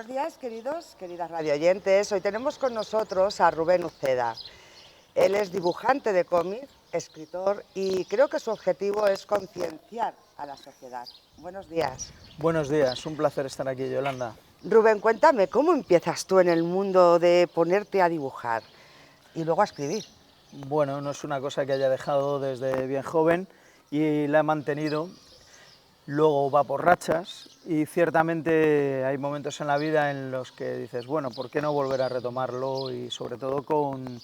Buenos días, queridas radioyentes. Hoy tenemos con nosotros a Rubén Uceda. Él es dibujante de cómic, escritor y creo que su objetivo es concienciar a la sociedad. Buenos días. Buenos días, un placer estar aquí, Yolanda. Rubén, cuéntame, ¿cómo empiezas tú en el mundo de ponerte a dibujar y luego a escribir? Bueno, no es una cosa que haya dejado desde bien joven y la he mantenido. Luego va por rachas y ciertamente hay momentos en la vida en los que dices, bueno, ¿por qué no volver a retomarlo? Y sobre todo con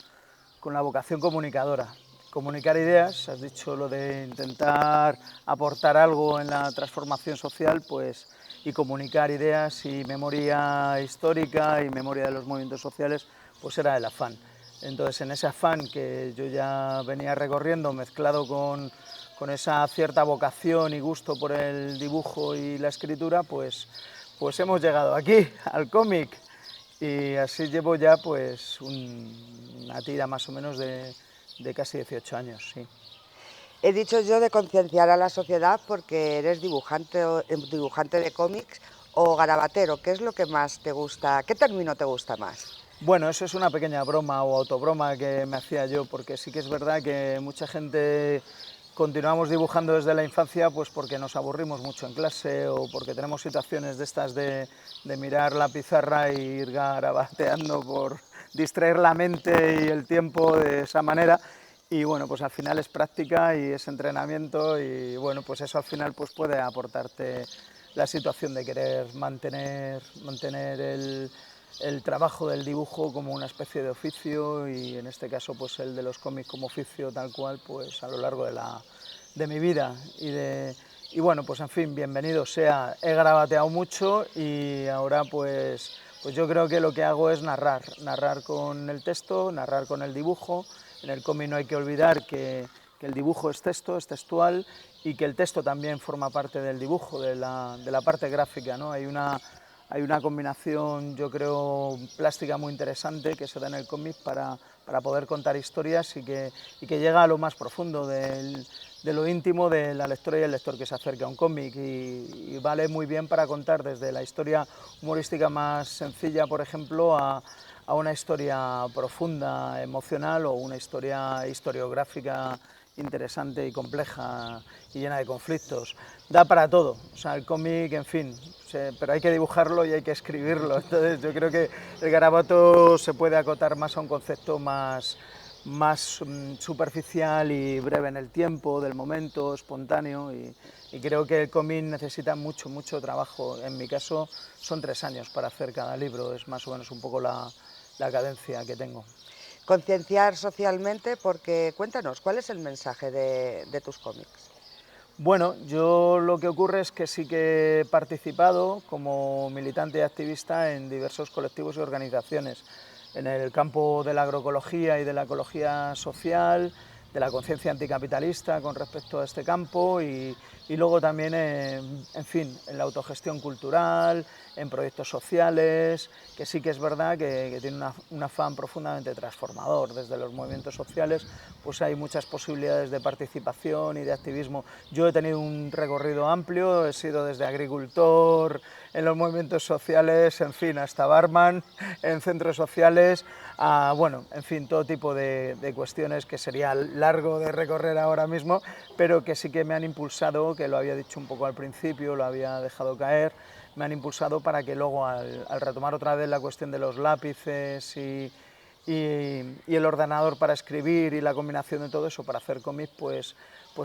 la vocación comunicadora. Comunicar ideas, has dicho lo de intentar aportar algo en la transformación social, pues, y comunicar ideas y memoria histórica y memoria de los movimientos sociales, pues era el afán. Entonces, en ese afán que yo ya venía recorriendo, mezclado con esa cierta vocación y gusto por el dibujo y la escritura, pues hemos llegado aquí, al cómic. Y así llevo ya pues una tira más o menos de casi 18 años, sí. He dicho yo de concienciar a la sociedad porque eres dibujante de cómics o garabatero. ¿Qué es lo que más te gusta? ¿Qué término te gusta más? Bueno, eso es una pequeña broma o autobroma que me hacía yo, porque sí que es verdad que mucha gente continuamos dibujando desde la infancia pues porque nos aburrimos mucho en clase o porque tenemos situaciones de estas de mirar la pizarra e ir garabateando por distraer la mente y el tiempo de esa manera. Y bueno, pues al final es práctica y es entrenamiento y bueno, pues eso al final pues puede aportarte la situación de querer mantener el trabajo del dibujo como una especie de oficio y en este caso pues el de los cómics como oficio tal cual pues a lo largo de mi vida y bueno, pues en fin, bienvenido sea. He garabateado mucho y ahora pues yo creo que lo que hago es narrar con el texto, narrar con el dibujo. En el cómic no hay que olvidar que el dibujo es texto, es textual y que el texto también forma parte del dibujo, de la parte gráfica, ¿no? Hay una combinación, yo creo, plástica muy interesante que se da en el cómic para poder contar historias y que llega a lo más profundo de lo íntimo de la lectora y el lector que se acerca a un cómic y vale muy bien para contar desde la historia humorística más sencilla, por ejemplo, a una historia profunda, emocional o una historia historiográfica interesante y compleja y llena de conflictos. Da para todo, o sea, el cómic, en fin, pero hay que dibujarlo y hay que escribirlo. Entonces yo creo que el garabato se puede acotar más a un concepto más superficial y breve en el tiempo, del momento, espontáneo y creo que el cómic necesita mucho trabajo. En mi caso son 3 años para hacer cada libro, es más o menos un poco la cadencia que tengo. Concienciar socialmente porque, cuéntanos, ¿cuál es el mensaje de tus cómics? Bueno, yo lo que ocurre es que sí que he participado como militante y activista en diversos colectivos y organizaciones en el campo de la agroecología y de la ecología social, de la conciencia anticapitalista con respecto a este campo y luego también, en fin, en la autogestión cultural, en proyectos sociales, que sí que es verdad que tiene un afán profundamente transformador. Desde los movimientos sociales pues hay muchas posibilidades de participación y de activismo. Yo he tenido un recorrido amplio, he sido desde agricultor, en los movimientos sociales, en fin, hasta barman, en centros sociales, bueno, en fin, todo tipo de cuestiones que sería largo de recorrer ahora mismo, pero que sí que me han impulsado, que lo había dicho un poco al principio, lo había dejado caer, me han impulsado para que luego al retomar otra vez la cuestión de los lápices y el ordenador para escribir y la combinación de todo eso para hacer cómics, pues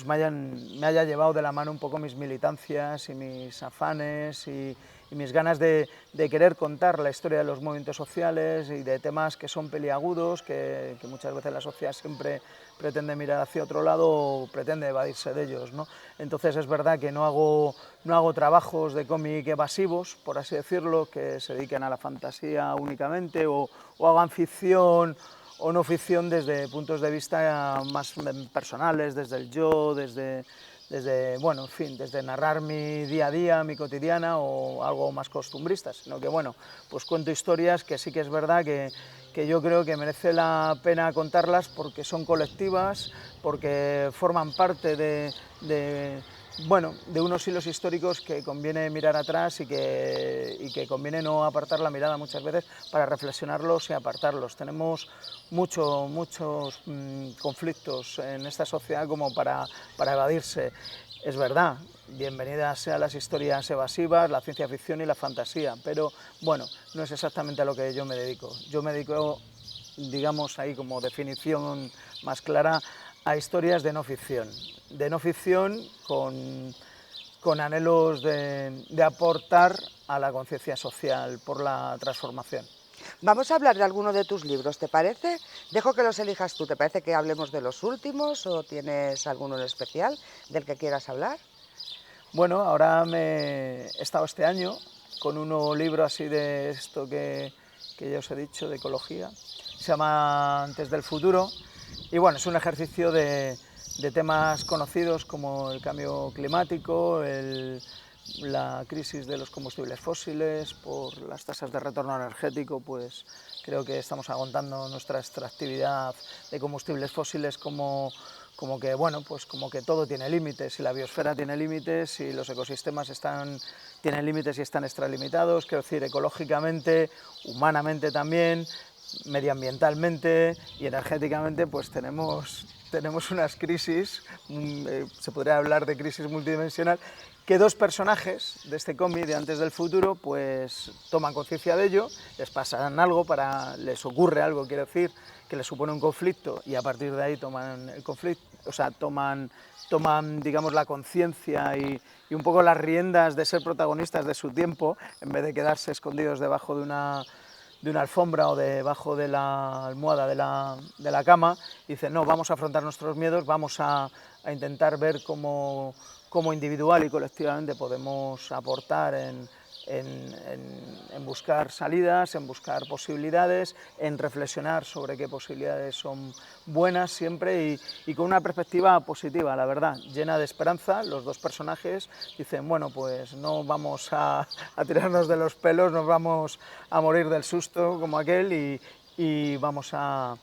me haya llevado de la mano un poco mis militancias y mis afanes y mis ganas de querer contar la historia de los movimientos sociales y de temas que son peliagudos, que muchas veces la sociedad siempre pretende mirar hacia otro lado o pretende evadirse de ellos, ¿no? Entonces es verdad que no hago trabajos de cómic evasivos, por así decirlo, que se dediquen a la fantasía únicamente o hagan ficción o no ficción desde puntos de vista más personales, desde el yo, desde bueno, en fin, desde narrar mi día a día, mi cotidiana o algo más costumbrista, sino que bueno, pues cuento historias que sí que es verdad que yo creo que merece la pena contarlas porque son colectivas, porque forman parte de bueno, de unos hilos históricos que conviene mirar atrás y que conviene no apartar la mirada muchas veces para reflexionarlos y apartarlos. Tenemos muchos conflictos en esta sociedad como para evadirse. Es verdad, bienvenidas sean las historias evasivas, la ciencia ficción y la fantasía, pero bueno, no es exactamente a lo que yo me dedico. Yo me dedico, digamos ahí como definición más clara, a historias de no ficción con anhelos de aportar a la conciencia social por la transformación. Vamos a hablar de alguno de tus libros, ¿te parece? Dejo que los elijas tú. ¿Te parece que hablemos de los últimos o tienes alguno en especial del que quieras hablar? Bueno, ahora he estado este año con un nuevo libro así de esto que ya os he dicho, de ecología. Se llama Antes del futuro y bueno, es un ejercicio de temas conocidos como el cambio climático, la crisis de los combustibles fósiles, por las tasas de retorno energético, pues creo que estamos aguantando nuestra extractividad de combustibles fósiles como que bueno, pues como que todo tiene límites, y la biosfera tiene límites, y los ecosistemas tienen límites y están extralimitados, quiero decir, ecológicamente, humanamente también, medioambientalmente y energéticamente, pues tenemos unas crisis, se podría hablar de crisis multidimensional, que dos personajes de este cómic de Antes del futuro pues toman conciencia de ello, les ocurre algo, quiero decir, que les supone un conflicto, y a partir de ahí toman el conflicto, o sea, toman digamos la conciencia y un poco las riendas de ser protagonistas de su tiempo, en vez de quedarse escondidos debajo de una alfombra o debajo de la almohada de la cama, y dicen, no, vamos a afrontar nuestros miedos, vamos a intentar ver cómo individual y colectivamente podemos aportar en buscar salidas, en buscar posibilidades, en reflexionar sobre qué posibilidades son buenas siempre, y con una perspectiva positiva, la verdad, llena de esperanza. Los dos personajes dicen, bueno, pues no vamos a tirarnos de los pelos, nos vamos a morir del susto como aquel, y vamos a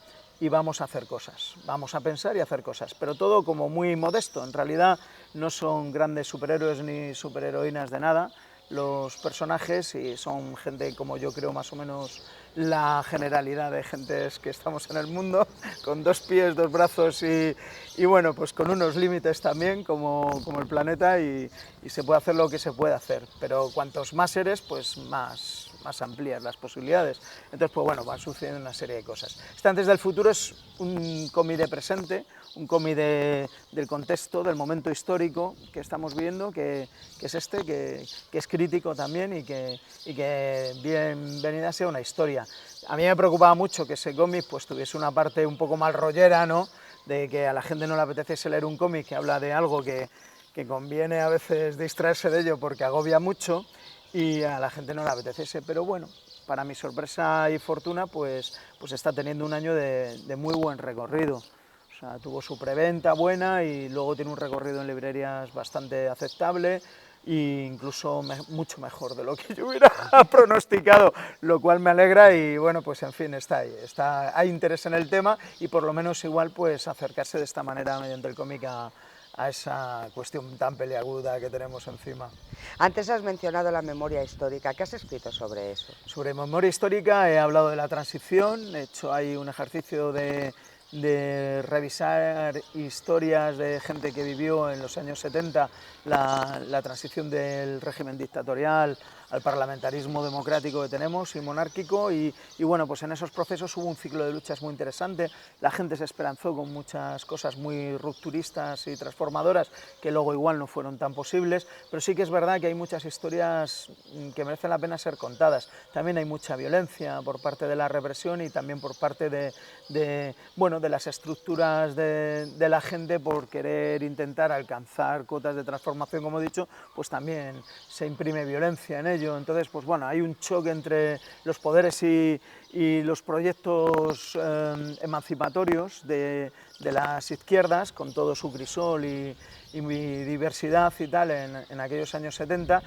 hacer cosas, vamos a pensar y hacer cosas, pero todo como muy modesto. En realidad no son grandes superhéroes ni superheroínas de nada los personajes, y son gente como yo creo más o menos la generalidad de gentes que estamos en el mundo, con 2 pies, 2 brazos y bueno, pues con unos límites también como el planeta, y se puede hacer lo que se puede hacer, pero cuantos más eres, pues más amplías las posibilidades. Entonces, pues bueno, van sucediendo una serie de cosas. Antes del futuro es un cómic de presente, un cómic del contexto, del momento histórico que estamos viendo, que es que es crítico también, y que bienvenida sea una historia. A mí me preocupaba mucho que ese cómic pues tuviese una parte un poco mal rollera, ¿no?, de que a la gente no le apeteciese leer un cómic que habla de algo que conviene a veces distraerse de ello porque agobia mucho, y a la gente no le apeteciese, pero bueno, para mi sorpresa y fortuna, pues está teniendo un año de muy buen recorrido. O sea, tuvo su preventa buena y luego tiene un recorrido en librerías bastante aceptable, e incluso mucho mejor de lo que yo hubiera pronosticado, lo cual me alegra. Y bueno, pues en fin, hay interés en el tema, y por lo menos igual pues acercarse de esta manera mediante el cómic a esa cuestión tan peliaguda que tenemos encima. Antes has mencionado la memoria histórica. ¿Qué has escrito sobre eso? Sobre memoria histórica he hablado de la transición, he hecho ahí un ejercicio de revisar historias de gente que vivió en los años 70 la transición del régimen dictatorial al parlamentarismo democrático que tenemos y monárquico, y bueno, pues en esos procesos hubo un ciclo de luchas muy interesante. La gente se esperanzó con muchas cosas muy rupturistas y transformadoras que luego igual no fueron tan posibles, pero sí que es verdad que hay muchas historias que merecen la pena ser contadas. También hay mucha violencia por parte de la represión, y también por parte de las estructuras de la gente por querer intentar alcanzar cotas de transformación, como he dicho, pues también se imprime violencia en ello. Entonces, pues bueno, hay un choque entre los poderes y los proyectos emancipatorios de las izquierdas, con todo su crisol y diversidad y tal, en aquellos años 70,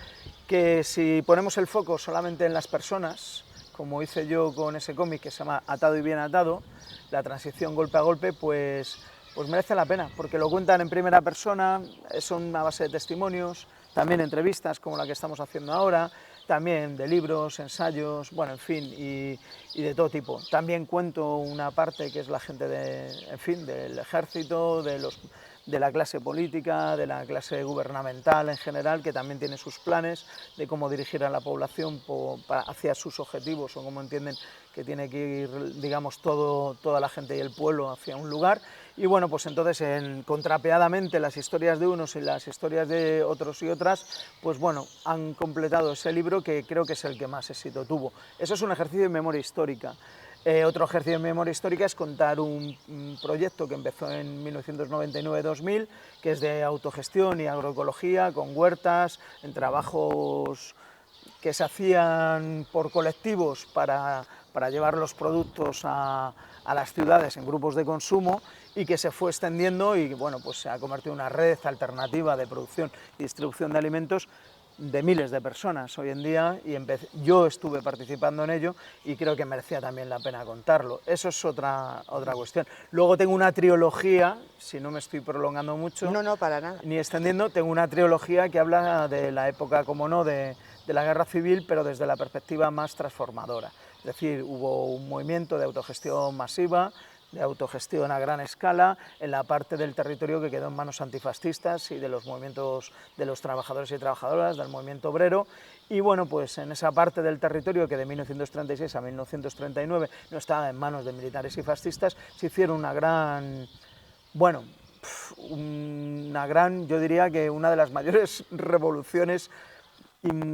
que si ponemos el foco solamente en las personas, como hice yo con ese cómic que se llama Atado y bien atado, la transición golpe a golpe, pues pues merece la pena, porque lo cuentan en primera persona, son a base de testimonios, también entrevistas como la que estamos haciendo ahora, también de libros, ensayos, bueno, en fin, y de todo tipo. También cuento una parte que es la gente en fin, del ejército, de la clase política, de la clase gubernamental en general, que también tiene sus planes de cómo dirigir a la población hacia sus objetivos o cómo entienden que tiene que ir, digamos, toda la gente y el pueblo hacia un lugar. Y bueno, pues entonces, contrapeadamente, las historias de unos y las historias de otros y otras, pues bueno, han completado ese libro que creo que es el que más éxito tuvo. Eso es un ejercicio de memoria histórica. Otro ejercicio de memoria histórica es contar un proyecto que empezó en 1999-2000, que es de autogestión y agroecología, con huertas, en trabajos que se hacían por colectivos para llevar los productos a las ciudades en grupos de consumo, y que se fue extendiendo y bueno, pues se ha convertido en una red alternativa de producción y distribución de alimentos de miles de personas hoy en día, y yo estuve participando en ello y creo que merecía también la pena contarlo. Eso es otra cuestión. Luego tengo una trilogía, si no me estoy prolongando mucho, No, para nada, ni extendiendo, tengo una trilogía que habla de la época, como no, de la guerra civil, pero desde la perspectiva más transformadora. Es decir, hubo un movimiento de autogestión masiva, de autogestión a gran escala, en la parte del territorio que quedó en manos antifascistas y de los movimientos de los trabajadores y trabajadoras, del movimiento obrero. Y bueno, pues en esa parte del territorio que de 1936 a 1939 no estaba en manos de militares y fascistas, se hicieron una gran, bueno, yo diría que una de las mayores revoluciones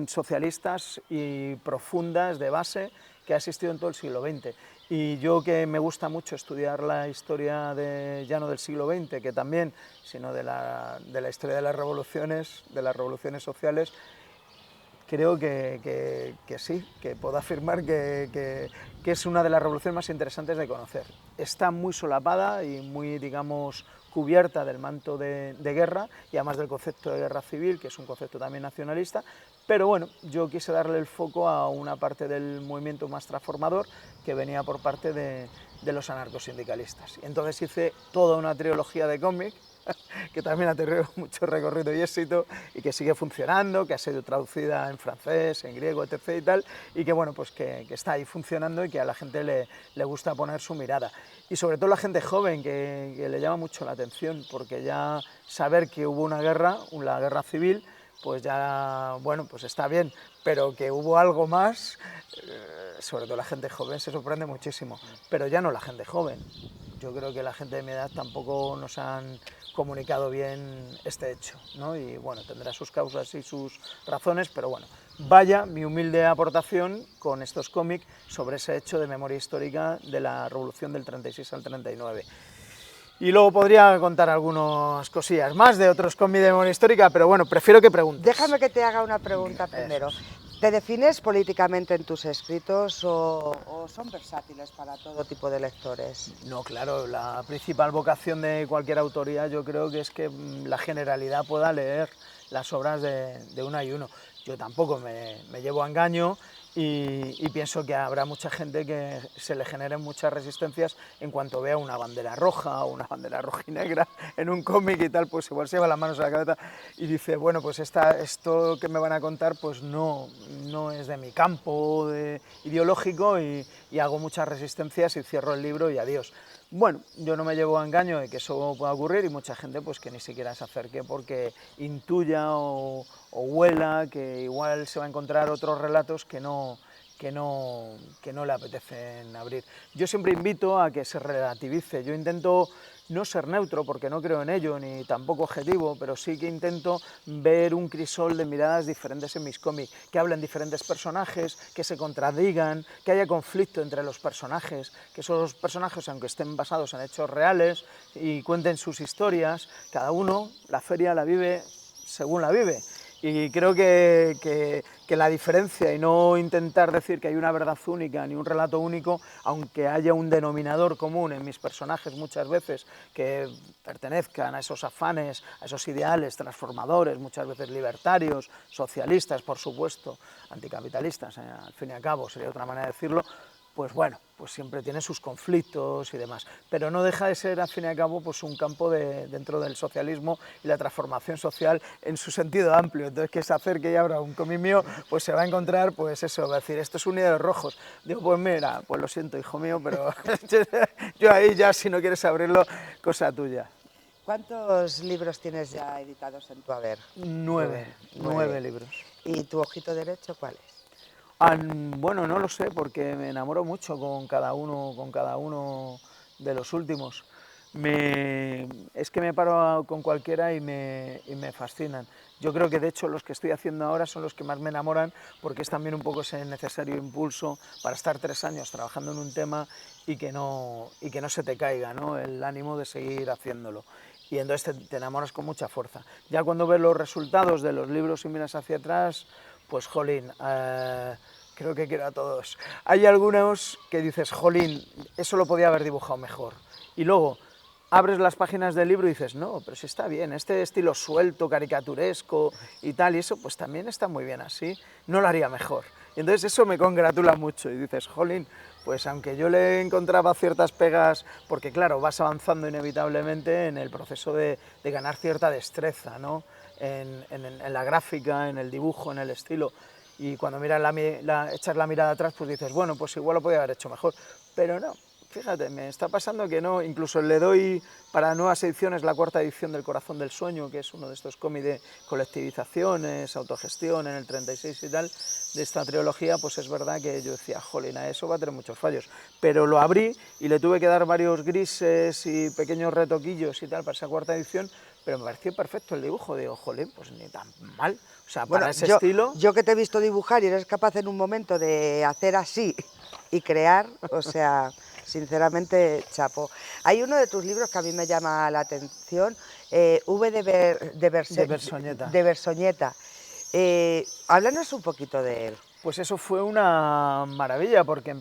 socialistas y profundas de base que ha existido en todo el siglo XX. Y yo, que me gusta mucho estudiar la historia ya no del siglo XX, que también, sino de la historia de las revoluciones sociales, creo que sí, que puedo afirmar que es una de las revoluciones más interesantes de conocer. Está muy solapada y muy, digamos, cubierta del manto de guerra, y además del concepto de guerra civil, que es un concepto también nacionalista, pero bueno, yo quise darle el foco a una parte del movimiento más transformador que venía por parte de los anarcosindicalistas. Y entonces hice toda una trilogía de cómic que también ha tenido mucho recorrido y éxito, y que sigue funcionando, que ha sido traducida en francés, en griego, etc. y tal, y que bueno, pues que está ahí funcionando y que a la gente le gusta poner su mirada. Y sobre todo la gente joven, que le llama mucho la atención, porque ya saber que hubo una guerra civil, pues ya, bueno, pues está bien, pero que hubo algo más, sobre todo la gente joven se sorprende muchísimo, pero ya no la gente joven. Yo creo que la gente de mi edad tampoco nos han comunicado bien este hecho, ¿no? Y bueno, tendrá sus causas y sus razones, pero bueno, vaya mi humilde aportación con estos cómics sobre ese hecho de memoria histórica de la revolución del 36 al 39. Y luego podría contar algunas cosillas más de otros cómics de memoria histórica, pero bueno, prefiero que preguntes. Déjame que te haga una pregunta primero. ¿Te defines políticamente en tus escritos o son versátiles para todo tipo de lectores? No, claro, la principal vocación de cualquier autoría yo creo que es que la generalidad pueda leer las obras de uno y uno. Yo tampoco me llevo a engaño, y pienso que habrá mucha gente que se le generen muchas resistencias en cuanto vea una bandera roja o una bandera rojinegra en un cómic y tal, pues igual se lleva las manos a la cabeza y dice, bueno, pues esto que me van a contar pues no es de mi campo ideológico, y hago muchas resistencias y cierro el libro y adiós. Bueno, yo no me llevo a engaño de que eso pueda ocurrir, y mucha gente pues que ni siquiera se acerque porque intuya o huela que igual se va a encontrar otros relatos que no le apetecen abrir. Yo siempre invito a que se relativice. Yo intento no ser neutro, porque no creo en ello, ni tampoco objetivo, pero sí que intento ver un crisol de miradas diferentes en mis cómics, que hablen diferentes personajes, que se contradigan, que haya conflicto entre los personajes, que esos personajes, aunque estén basados en hechos reales y cuenten sus historias, cada uno la feria la vive según la vive. Y creo que la diferencia, y no intentar decir que hay una verdad única ni un relato único, aunque haya un denominador común en mis personajes muchas veces que pertenezcan a esos afanes, a esos ideales transformadores, muchas veces libertarios, socialistas, por supuesto, anticapitalistas, al fin y al cabo, sería otra manera de decirlo, pues bueno, pues siempre tiene sus conflictos y demás, pero no deja de ser al fin y al cabo pues un campo dentro del socialismo y la transformación social en su sentido amplio. Entonces, que se acerque y abra un cómic mío, pues se va a encontrar, pues eso, va a decir, esto es un Hierros Rojos. Digo, pues mira, pues lo siento, hijo mío, pero yo ahí ya, si no quieres abrirlo, cosa tuya. ¿Cuántos libros tienes ya editados en tu haber? Nueve libros. ¿Y tu ojito derecho cuál es? Bueno, no lo sé, porque me enamoro mucho con cada uno de los últimos. Es que me paro con cualquiera y me fascinan. Yo creo que de hecho los que estoy haciendo ahora son los que más me enamoran, porque es también un poco ese necesario impulso para estar 3 años trabajando en un tema y que no se te caiga, ¿no?, el ánimo de seguir haciéndolo. Y entonces te enamoras con mucha fuerza. Ya cuando ves los resultados de los libros y miras hacia atrás, pues jolín, creo que quiero a todos. Hay algunos que dices, jolín, eso lo podía haber dibujado mejor. Y luego abres las páginas del libro y dices, no, pero sí está bien, este estilo suelto, caricaturesco y tal, y eso pues también está muy bien así, no lo haría mejor. Y entonces eso me congratula mucho y dices, jolín, pues aunque yo le encontraba ciertas pegas, porque claro, vas avanzando inevitablemente en el proceso de ganar cierta destreza, ¿no?, en la gráfica, en el dibujo, en el estilo, y cuando miras echas la mirada atrás, pues dices, bueno, pues igual lo podía haber hecho mejor, pero no. Fíjate, me está pasando que no, incluso le doy para nuevas ediciones la 4ª edición del Corazón del Sueño, que es uno de estos cómics de colectivizaciones, autogestión en el 36 y tal, de esta trilogía, pues es verdad que yo decía, jolín, a eso va a tener muchos fallos, pero lo abrí y le tuve que dar varios grises y pequeños retoquillos y tal para esa 4ª edición, pero me pareció perfecto el dibujo, digo, jolín, pues ni tan mal, o sea, Bueno, para ese estilo... yo que te he visto dibujar y eres capaz en un momento de hacer así y crear, o sea, sinceramente, chapo. Hay uno de tus libros que a mí me llama la atención, De Bersoñeta. de Bersoñeta. Háblanos un poquito de él. Pues eso fue una maravilla, porque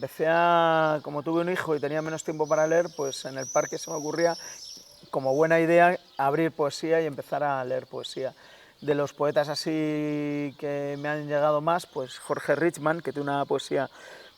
como tuve un hijo y tenía menos tiempo para leer, pues en el parque se me ocurría, como buena idea, abrir poesía y empezar a leer poesía. De los poetas así que me han llegado más, pues Jorge Richman, que tiene una poesía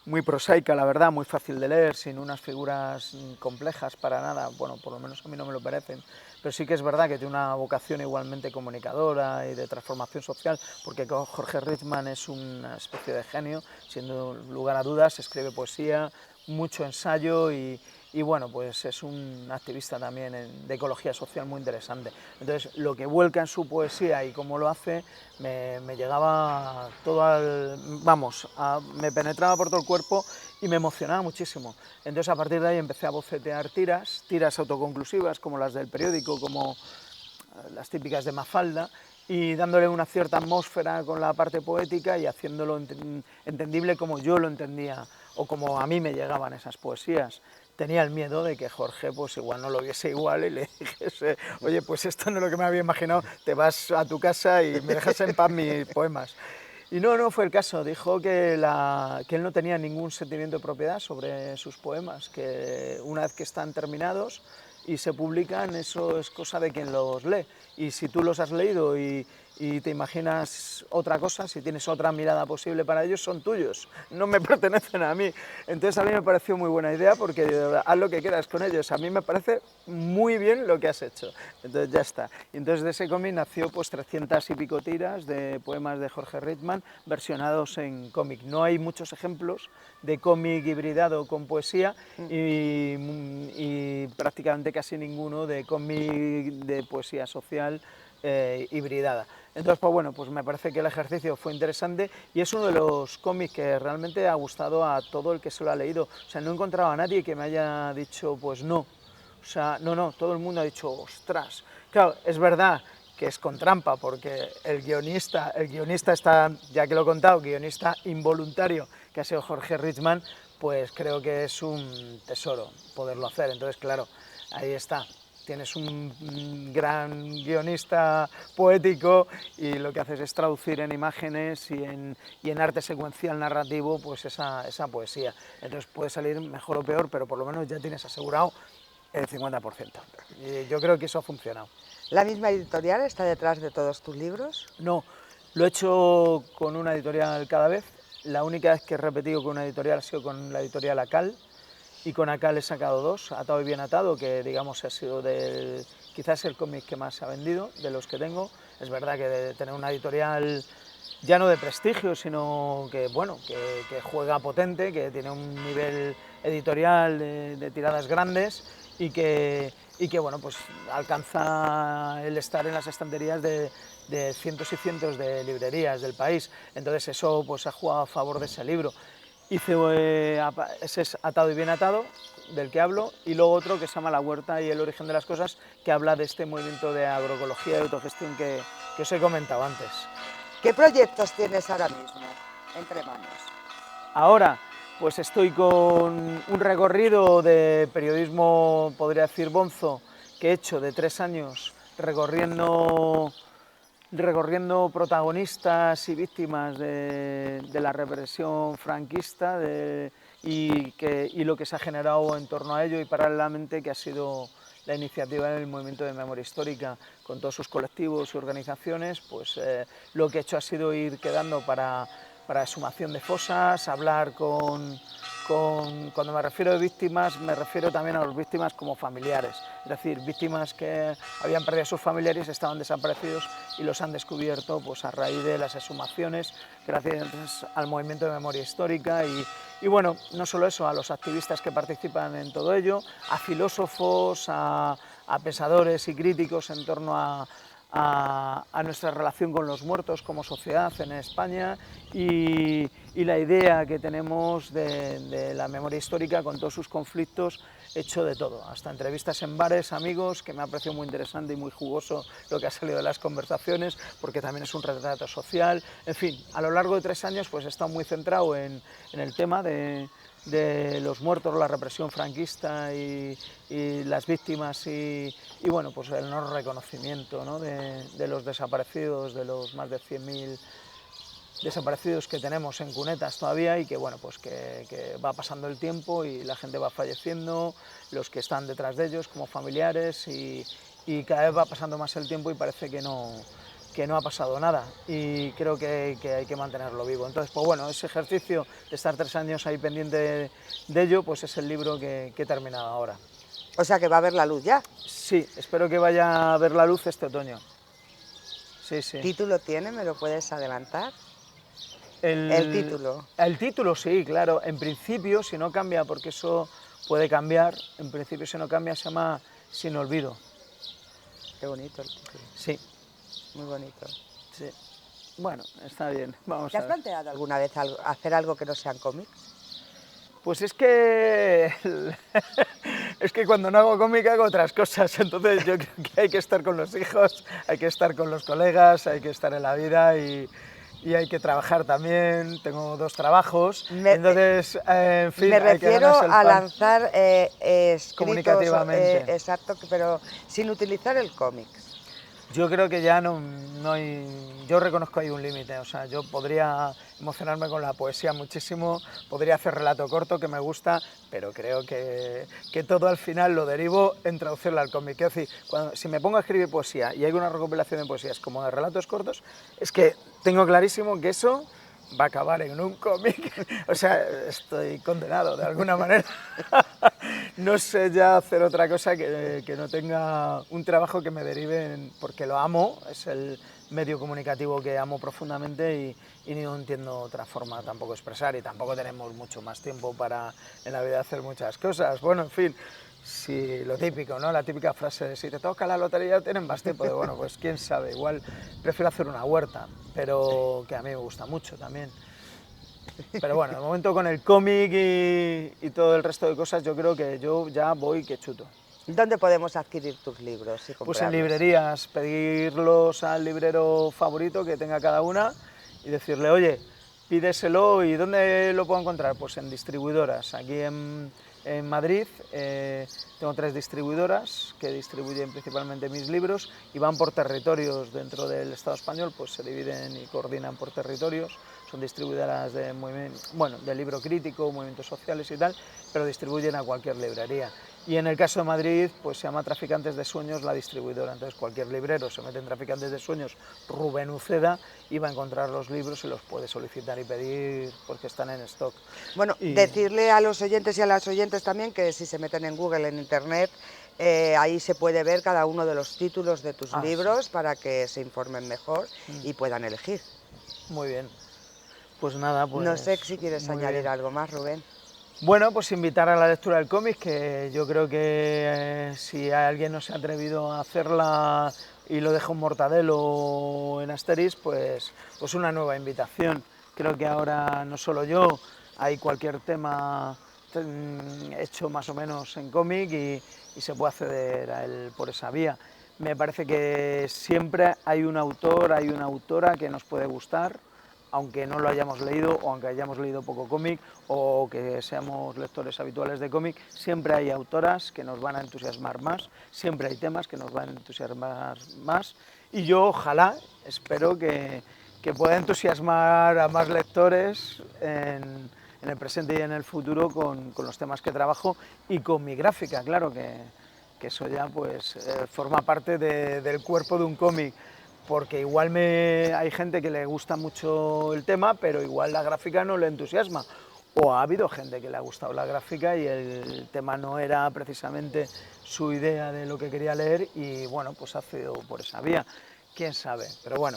muy prosaica, la verdad, muy fácil de leer, sin unas figuras complejas para nada, bueno, por lo menos a mí no me lo parecen, pero sí que es verdad que tiene una vocación igualmente comunicadora y de transformación social, porque Jorge Richman es una especie de genio, siendo lugar a dudas, escribe poesía, mucho ensayo y bueno, pues es un activista también de ecología social muy interesante. Entonces, lo que vuelca en su poesía y cómo lo hace, me llegaba todo me penetraba por todo el cuerpo y me emocionaba muchísimo. Entonces, a partir de ahí empecé a bocetear tiras autoconclusivas, como las del periódico, como las típicas de Mafalda, y dándole una cierta atmósfera con la parte poética y haciéndolo entendible como yo lo entendía o como a mí me llegaban esas poesías. Tenía el miedo de que Jorge pues igual no lo viese igual y le dijese, oye, pues esto no es lo que me había imaginado, te vas a tu casa y me dejas en paz mis poemas. Y no fue el caso, dijo que él no tenía ningún sentimiento de propiedad sobre sus poemas, que una vez que están terminados y se publican, eso es cosa de quien los lee. Y si tú los has leído y te imaginas otra cosa, si tienes otra mirada posible para ellos, son tuyos, no me pertenecen a mí. Entonces a mí me pareció muy buena idea porque haz lo que quieras con ellos, a mí me parece muy bien lo que has hecho. Entonces ya está. Y entonces de ese cómic nació pues 300 y pico tiras de poemas de Jorge Richman versionados en cómic. No hay muchos ejemplos de cómic hibridado con poesía y prácticamente casi ninguno de cómic de poesía social hibridada. Entonces, pues bueno, pues me parece que el ejercicio fue interesante y es uno de los cómics que realmente ha gustado a todo el que se lo ha leído. O sea, no he encontrado a nadie que me haya dicho, pues no. O sea, no, todo el mundo ha dicho, ostras. Claro, es verdad que es con trampa, porque el guionista está, ya que lo he contado, guionista involuntario, que ha sido Jorge Richman, pues creo que es un tesoro poderlo hacer. Entonces, claro, ahí está. Tienes un gran guionista poético y lo que haces es traducir en imágenes y en arte secuencial narrativo pues esa poesía. Entonces puede salir mejor o peor, pero por lo menos ya tienes asegurado el 50%. Y yo creo que eso ha funcionado. ¿La misma editorial está detrás de todos tus libros? No, lo he hecho con una editorial cada vez La única vez que he repetido con una editorial ha sido con la editorial Acal, y con Acal he sacado 2, Atado y Bien Atado, que digamos ha sido quizás el cómic que más se ha vendido de los que tengo. Es verdad que de tener una editorial ya no de prestigio, sino que, bueno, que juega potente, que tiene un nivel editorial de tiradas grandes y que bueno, pues alcanza el estar en las estanterías de cientos y cientos de librerías del país. Entonces eso pues ha jugado a favor de ese libro. Hice ese es Atado y Bien Atado, del que hablo, y luego otro que se llama La huerta y el origen de las cosas, que habla de este movimiento de agroecología y autogestión que os he comentado antes. ¿Qué proyectos tienes ahora mismo entre manos? Ahora, pues estoy con un recorrido de periodismo, podría decir bonzo, que he hecho de 3 años, recorriendo protagonistas y víctimas de la represión franquista y lo que se ha generado en torno a ello, y paralelamente que ha sido la iniciativa del movimiento de memoria histórica con todos sus colectivos y organizaciones. Pues lo que he hecho ha sido ir quedando para exhumación de fosas, hablar cuando me refiero a víctimas, me refiero también a las víctimas como familiares, es decir, víctimas que habían perdido a sus familiares, estaban desaparecidos y los han descubierto pues a raíz de las exhumaciones, gracias al movimiento de memoria histórica y bueno, no solo eso, a los activistas que participan en todo ello, a filósofos, a pensadores y críticos en torno a nuestra relación con los muertos como sociedad en España y la idea que tenemos de la memoria histórica con todos sus conflictos, hecho de todo, hasta entrevistas en bares, amigos, que me ha parecido muy interesante y muy jugoso lo que ha salido de las conversaciones, porque también es un retrato social. En fin, a lo largo de 3 años pues he estado muy centrado en el tema de los muertos, la represión franquista y las víctimas y bueno, pues el no reconocimiento, ¿no?, de los desaparecidos, de los más de 100.000 desaparecidos que tenemos en cunetas todavía y que bueno, pues que va pasando el tiempo y la gente va falleciendo, los que están detrás de ellos como familiares y cada vez va pasando más el tiempo y parece que no ha pasado nada y creo que hay que mantenerlo vivo. Entonces, pues bueno, ese ejercicio de estar 3 años ahí pendiente de ello, pues es el libro que he terminado ahora. O sea que va a ver la luz ya. Sí, espero que vaya a ver la luz este otoño. Sí, sí. ¿Título tiene? ¿Me lo puedes adelantar? El título. El título, sí, claro. En principio, si no cambia, porque eso puede cambiar, en principio si no cambia se llama Sin olvido. Qué bonito el título. Sí. Muy bonito. Sí. Bueno, está bien. Vamos ¿Te a has ver. planteado alguna vez hacer algo que no sean cómics? Pues es que es que cuando no hago cómic hago otras cosas, entonces yo creo que hay que estar con los hijos, hay que estar con los colegas, hay que estar en la vida y hay que trabajar también. Tengo 2 trabajos, entonces, en fin, me refiero a lanzar escritos, comunicativamente. exacto, pero sin utilizar el cómic. Yo creo que ya no hay... Yo reconozco ahí un límite, o sea, yo podría emocionarme con la poesía muchísimo, podría hacer relato corto, que me gusta, pero creo que todo al final lo derivo en traducirlo al cómic. Es decir, si me pongo a escribir poesía y hay una recopilación de poesías como de relatos cortos, es que tengo clarísimo que eso va a acabar en un cómic, o sea, estoy condenado de alguna manera. No sé ya hacer otra cosa que no tenga un trabajo que me derive, porque lo amo, es el medio comunicativo que amo profundamente y no entiendo otra forma tampoco expresar, y tampoco tenemos mucho más tiempo para en la vida hacer muchas cosas. Bueno, en fin, sí, lo típico, ¿no? La típica frase de si te toca la lotería tienen más tiempo, de bueno, pues quién sabe, igual prefiero hacer una huerta, pero que a mí me gusta mucho también. Pero bueno, de momento con el cómic y todo el resto de cosas yo creo que yo ya voy que chuto. ¿Dónde podemos adquirir tus libros y comprarlos? Pues en librerías, pedirlos al librero favorito que tenga cada una y decirle, oye, pídeselo. ¿Y dónde lo puedo encontrar? Pues en distribuidoras. Aquí en Madrid tengo 3 distribuidoras que distribuyen principalmente mis libros y van por territorios dentro del Estado español, pues se dividen y coordinan por territorios. Son distribuidoras de libro crítico, movimientos sociales y tal, pero distribuyen a cualquier librería. Y en el caso de Madrid, pues se llama Traficantes de Sueños la distribuidora. Entonces cualquier librero se mete en Traficantes de Sueños, Rubén Uceda, y va a encontrar los libros y los puede solicitar y pedir porque están en stock. Bueno, Y... decirle a los oyentes y a las oyentes también que si se meten en Google, en Internet, ahí se puede ver cada uno de los títulos de tus libros sí, para que se informen mejor y puedan elegir. Muy bien. Pues nada, pues... No sé si quieres añadir bien. algo más, Rubén. Bueno, pues invitar a la lectura del cómic, que yo creo que si alguien no se ha atrevido a hacerla y lo deja en Mortadelo o en Asterix, pues una nueva invitación. Creo que ahora no solo yo, hay cualquier tema hecho más o menos en cómic y se puede acceder a él por esa vía. Me parece que siempre hay un autor, hay una autora que nos puede gustar, aunque no lo hayamos leído o aunque hayamos leído poco cómic o que seamos lectores habituales de cómic, siempre hay autoras que nos van a entusiasmar más, siempre hay temas que nos van a entusiasmar más y yo ojalá, espero que pueda entusiasmar a más lectores en el presente y en el futuro con los temas que trabajo y con mi gráfica, claro que eso ya pues forma parte del cuerpo de un cómic. Porque igual hay gente que le gusta mucho el tema, pero igual la gráfica no le entusiasma. O ha habido gente que le ha gustado la gráfica y el tema no era precisamente su idea de lo que quería leer y bueno, pues ha sido por esa vía. Quién sabe, pero bueno,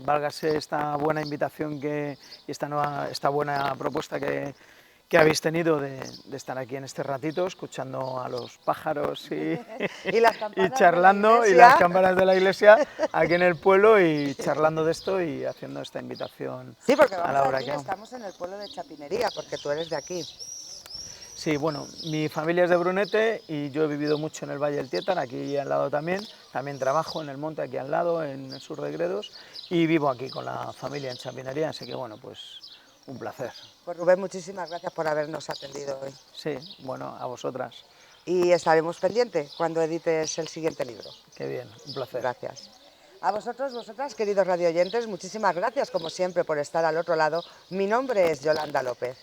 válgase esta buena invitación y esta buena propuesta que habéis tenido de estar aquí en este ratito, escuchando a los pájaros y charlando, y las campanas de la iglesia aquí en el pueblo y charlando de esto y haciendo esta invitación. Sí, porque a la hora que estamos en el pueblo de Chapinería, porque tú eres de aquí. Sí, bueno, mi familia es de Brunete y yo he vivido mucho en el Valle del Tiétar, aquí al lado también trabajo en el monte aquí al lado, en el sur de Gredos, y vivo aquí con la familia en Chapinería, así que bueno, pues un placer. Pues Rubén, muchísimas gracias por habernos atendido hoy. Sí, bueno, a vosotras. Y estaremos pendientes cuando edites el siguiente libro. Qué bien, un placer. Gracias. A vosotros, vosotras, queridos radioyentes, muchísimas gracias como siempre por estar al otro lado. Mi nombre es Yolanda López.